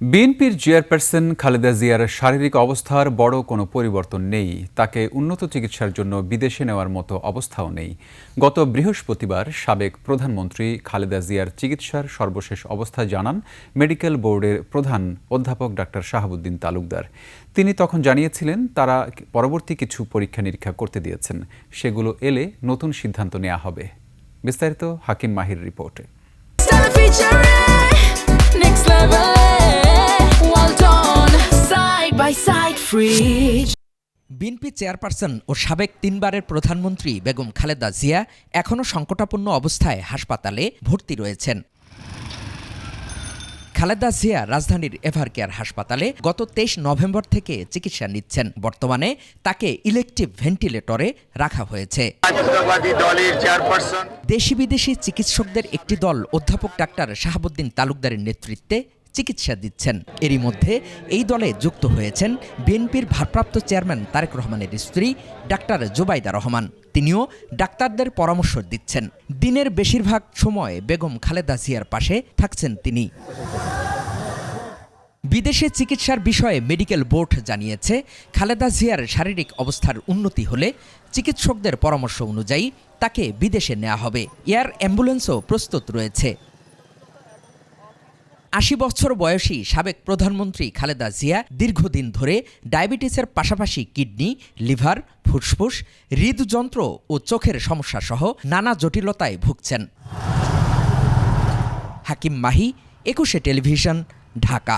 বিএনপির চেয়ারপারসন খালেদা জিয়ার শারীরিক অবস্থার বড় কোনো পরিবর্তন নেই। তাকে উন্নত চিকিৎসার জন্য বিদেশে নেওয়ার মতো অবস্থাও নেই। গত বৃহস্পতিবার সাবেক প্রধানমন্ত্রী খালেদা জিয়ার চিকিৎসার সর্বশেষ অবস্থা জানান মেডিকেল বোর্ডের প্রধান অধ্যাপক ডাক্তার শাহাবুদ্দিন তালুকদার। তিনি তখন জানিয়েছিলেন তারা পরবর্তী কিছু পরীক্ষা নিরীক্ষা করতে দিয়েছেন, সেগুলো এলে নতুন সিদ্ধান্ত নেওয়া হবে। বিস্তারিত হাকিম মাহির রিপোর্টে। বিএনপি চেয়ারপারসন ও সাবেক তিনবারের প্রধানমন্ত্রী বেগম খালেদা জিয়া এখনও সংকটাপন্ন অবস্থায় হাসপাতালে ভর্তি রয়েছেন। খালেদা জিয়া রাজধানীর এভারকেয়ার হাসপাতালে গত 23 নভেম্বর থেকে চিকিৎসা নিচ্ছেন। বর্তমানে তাকে ইলেকটিভ ভেন্টিলেটরে রাখা হয়েছে। দেশি বিদেশি চিকিৎসকদের একটি দল অধ্যাপক ডাক্তার শাহাবুদ্দিন তালুকদারের নেতৃত্বে চিকিৎসা দিচ্ছেন। এরই মধ্যে এই দলে যুক্ত হয়েছেন বিএনপির ভারপ্রাপ্ত চেয়ারম্যান তারেক রহমানের স্ত্রী ডাক্তার জুবাইদা রহমান। তিনিও ডাক্তারদের পরামর্শ দিচ্ছেন। দিনের বেশিরভাগ সময় বেগম খালেদা জিয়ার পাশে থাকছেন তিনি। বিদেশে চিকিৎসার বিষয়ে মেডিকেল বোর্ড জানিয়েছে, খালেদা জিয়ার শারীরিক অবস্থার উন্নতি হলে চিকিৎসকদের পরামর্শ অনুযায়ী তাকে বিদেশে নেওয়া হবে। এয়ার অ্যাম্বুলেন্সও প্রস্তুত রয়েছে। ৮০ বছর বয়সী সাবেক প্রধানমন্ত্রী খালেদা জিয়া দীর্ঘদিন ধরে ডায়াবেটিসের পাশাপাশি কিডনি, লিভার, ফুসফুস, হৃদযন্ত্র ও চোখের সমস্যা সহ নানা জটিলতায় ভুগছেন। হাকিম মাহি, ২১ টেলিভিশন, ঢাকা।